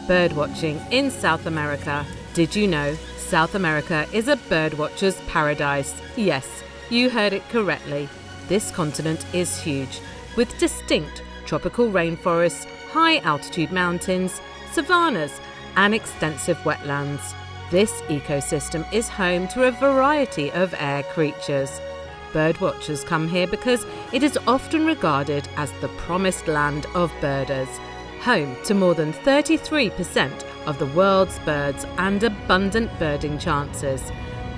Birdwatching in South America. Did you know South America is a birdwatcher's paradise? Yes, you heard it correctly. This continent is huge, with distinct tropical rainforests, high-altitude mountains, savannas, and extensive wetlands. This ecosystem is home to a variety of air creatures. Birdwatchers come here because it is often regarded as the promised land of birders, home to more than 33% of the world's birds and abundant birding chances.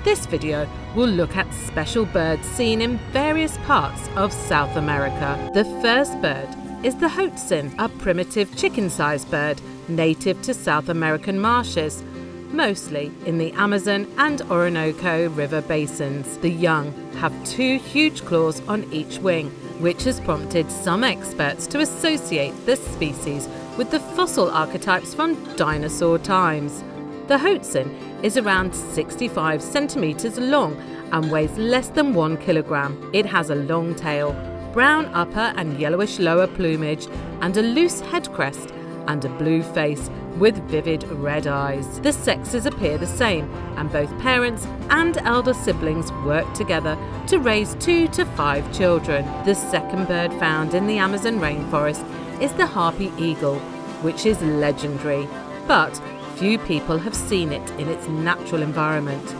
This video will look at special birds seen in various parts of South America. The first bird is the hoatzin, a primitive chicken-sized bird native to South American marshes, mostly in the Amazon and Orinoco river basins. The young have 2 huge claws on each wing, which has prompted some experts to associate this species with the fossil archetypes from dinosaur times. The hoatzin is around 65 centimeters long and weighs less than 1 kilogram. It has a long tail, brown upper and yellowish lower plumage, and a loose head crest and a blue face with vivid red eyes. The sexes appear the same, and both parents and elder siblings work together to raise 2 to 5 children. The second bird found in the Amazon rainforest is the harpy eagle, which is legendary, but few people have seen it in its natural environment.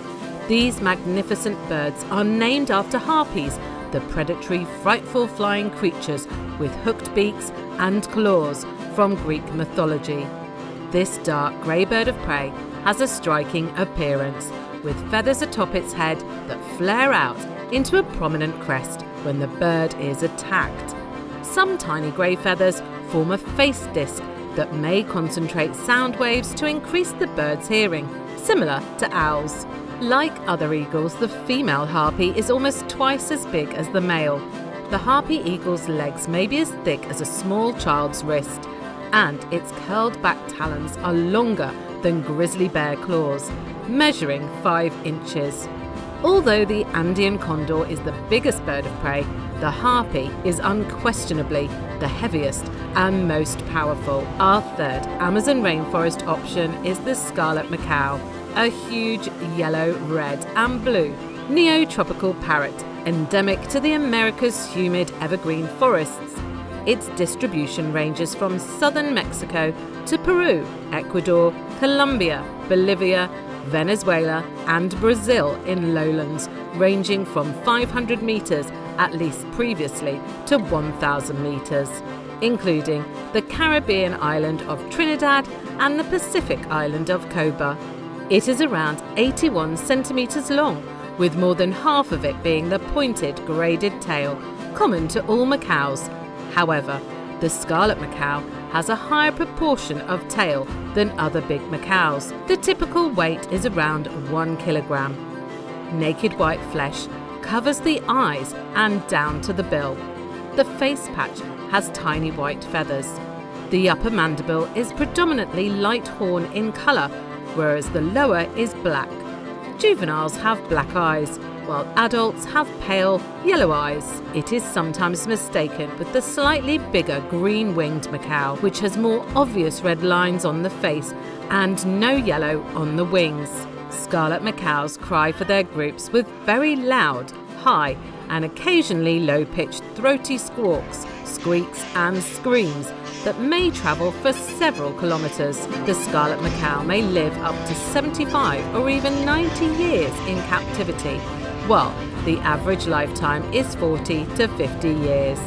These magnificent birds are named after harpies, the predatory, frightful flying creatures with hooked beaks and claws from Greek mythology. This dark grey bird of prey has a striking appearance, with feathers atop its head that flare out into a prominent crest when the bird is attacked. Some tiny grey feathers form a face disc that may concentrate sound waves to increase the bird's hearing, similar to owls. Like other eagles, the female harpy is almost twice as big as the male. The harpy eagle's legs may be as thick as a small child's wrist, and its curled back talons are longer than grizzly bear claws, measuring 5 inches. Although the Andean condor is the biggest bird of prey, the harpy is unquestionably the heaviest and most powerful. Our third Amazon rainforest option is the scarlet macaw, a huge yellow, red and blue neotropical parrot endemic to the America's humid evergreen forests. Its distribution ranges from southern Mexico to Peru, Ecuador, Colombia, Bolivia, Venezuela and Brazil in lowlands ranging from 500 meters at least previously to 1,000 meters, including the Caribbean island of Trinidad and the Pacific island of Cuba. It is around 81 centimeters long, with more than half of it being the pointed graded tail common to all macaws. However, the scarlet macaw has a higher proportion of tail than other big macaws. The typical weight is around 1 kilogram. Naked white flesh covers the eyes and down to the bill. The face patch has tiny white feathers. The upper mandible is predominantly light horn in colour, whereas the lower is black. Juveniles have black eyes, while adults have pale yellow eyes. It is sometimes mistaken with the slightly bigger green-winged macaw, which has more obvious red lines on the face and no yellow on the wings. Scarlet macaws cry for their groups with very loud, high and occasionally low-pitched throaty squawks, squeaks and screams that may travel for several kilometres. The scarlet macaw may live up to 75 or even 90 years in captivity, while the average lifetime is 40 to 50 years.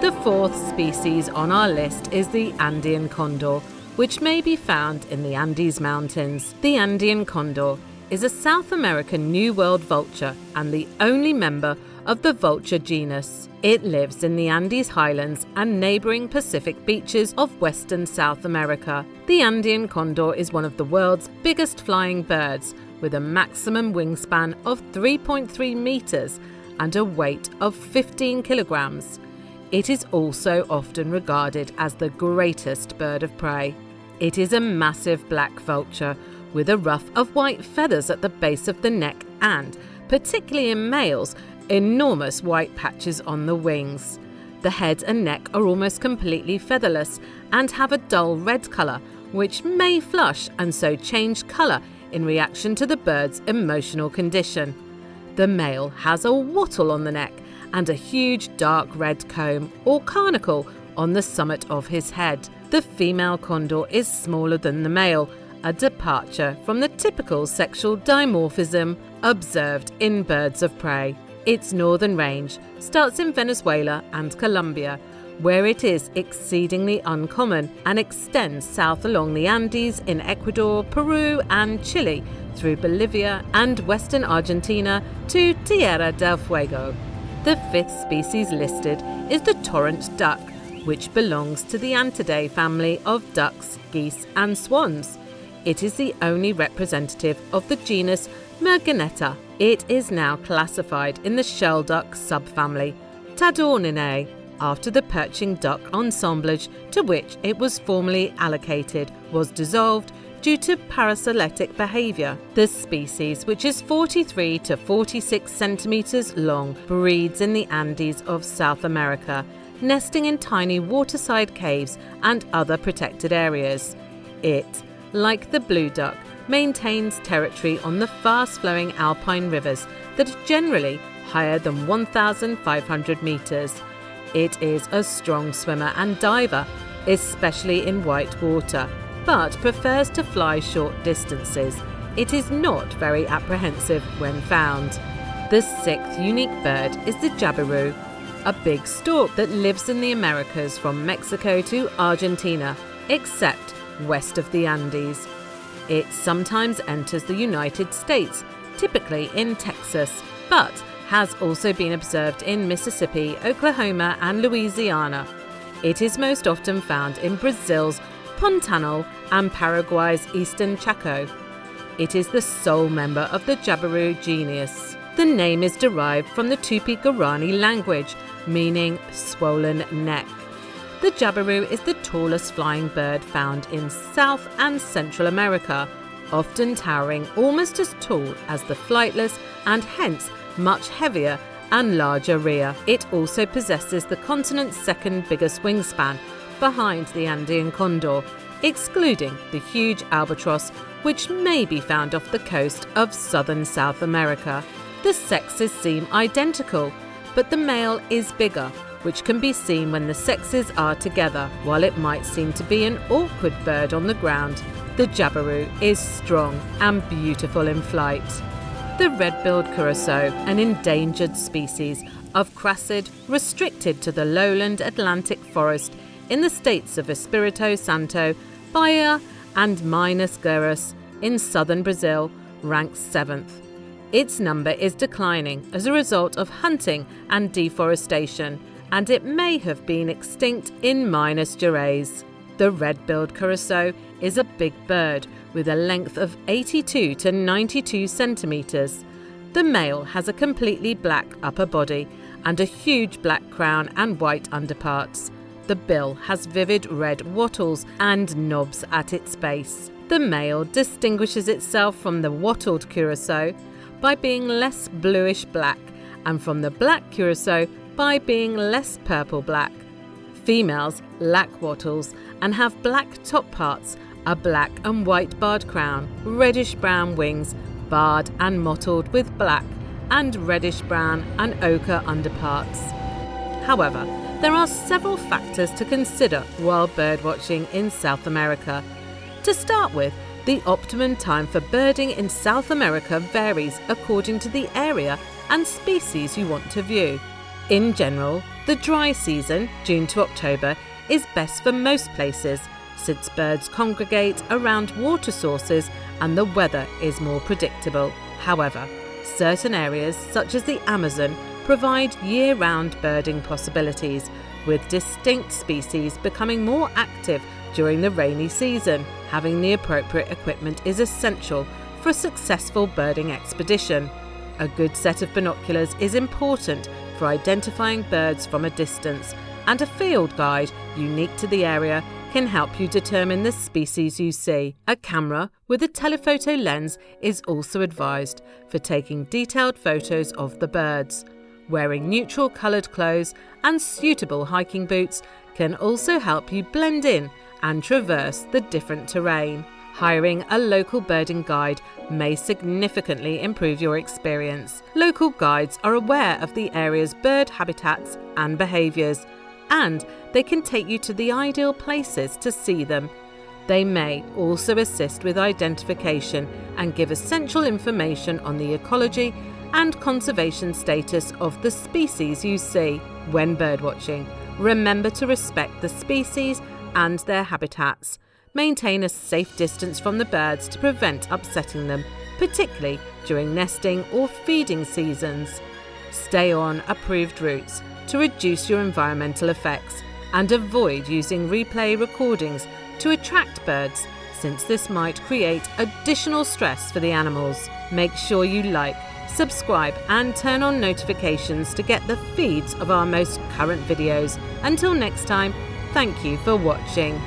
The fourth species on our list is the Andean condor, which may be found in the Andes Mountains. The Andean condor is a South American New World vulture and the only member of the vulture genus. It lives in the Andes highlands and neighbouring Pacific beaches of western South America. The Andean condor is one of the world's biggest flying birds, with a maximum wingspan of 3.3 metres and a weight of 15 kilograms. It is also often regarded as the greatest bird of prey. It is a massive black vulture with a ruff of white feathers at the base of the neck and, particularly in males, enormous white patches on the wings. The head and neck are almost completely featherless and have a dull red colour, which may flush and so change colour in reaction to the bird's emotional condition. The male has a wattle on the neck and a huge dark red comb or carnacle on the summit of his head. The female condor is smaller than the male, a departure from the typical sexual dimorphism observed in birds of prey. Its northern range starts in Venezuela and Colombia, where it is exceedingly uncommon, and extends south along the Andes in Ecuador, Peru and Chile, through Bolivia and western Argentina to Tierra del Fuego. The fifth species listed is the torrent duck, which belongs to the Antidae family of ducks, geese and swans. It is the only representative of the genus Merganetta. It is now classified in the shelduck subfamily Tadorninae, after the perching duck assemblage to which it was formerly allocated was dissolved due to parasitic behaviour. The species, which is 43 to 46 centimetres long, breeds in the Andes of South America, nesting in tiny waterside caves and other protected areas. It, like the blue duck, maintains territory on the fast-flowing alpine rivers that are generally higher than 1,500 metres. It is a strong swimmer and diver, especially in white water, but prefers to fly short distances. It is not very apprehensive when found. The sixth unique bird is the jabaru, a big stork that lives in the Americas from Mexico to Argentina, except west of the Andes. It sometimes enters the United States, typically in Texas, but has also been observed in Mississippi, Oklahoma and Louisiana. It is most often found in Brazil's Pantanal and Paraguay's eastern Chaco. It is the sole member of the jabaru genus. The name is derived from the Tupi-Guarani language, meaning swollen neck. The jabaru is the tallest flying bird found in South and Central America, often towering almost as tall as the flightless and hence much heavier and larger rear. It also possesses the continent's second biggest wingspan, behind the Andean condor, excluding the huge albatross, which may be found off the coast of southern South America. The sexes seem identical, but the male is bigger, which can be seen when the sexes are together. While it might seem to be an awkward bird on the ground, the jabaru is strong and beautiful in flight. The red-billed curassow, an endangered species of crassid restricted to the lowland Atlantic forest in the states of Espírito Santo, Bahia and Minas Gerais in southern Brazil, ranks 7th. Its number is declining as a result of hunting and deforestation, and it may have been extinct in Minas Gerais. The red-billed curassow is a big bird with a length of 82 to 92 centimetres. The male has a completely black upper body and a huge black crown and white underparts. The bill has vivid red wattles and knobs at its base. The male distinguishes itself from the wattled curassow by being less bluish-black and from the black curassow by being less purple-black. Females lack wattles and have black top parts, a black and white barred crown, reddish-brown wings, barred and mottled with black, and reddish-brown and ochre underparts. However, there are several factors to consider while birdwatching in South America. To start with, the optimum time for birding in South America varies according to the area and species you want to view. In general, the dry season, June to October, is best for most places, since birds congregate around water sources and the weather is more predictable. However, certain areas, such as the Amazon, provide year-round birding possibilities, with distinct species becoming more active during the rainy season. Having the appropriate equipment is essential for a successful birding expedition. A good set of binoculars is important for identifying birds from a distance, and a field guide unique to the area can help you determine the species you see. A camera with a telephoto lens is also advised for taking detailed photos of the birds. Wearing neutral coloured clothes and suitable hiking boots can also help you blend in and traverse the different terrain. Hiring a local birding guide may significantly improve your experience. Local guides are aware of the area's bird habitats and behaviours, and they can take you to the ideal places to see them. They may also assist with identification and give essential information on the ecology and conservation status of the species you see. When birdwatching, remember to respect the species and their habitats. Maintain a safe distance from the birds to prevent upsetting them, particularly during nesting or feeding seasons. Stay on approved routes to reduce your environmental effects, and avoid using replay recordings to attract birds, since this might create additional stress for the animals. Make sure you like, subscribe and turn on notifications to get the feeds of our most current videos. Until next time, thank you for watching.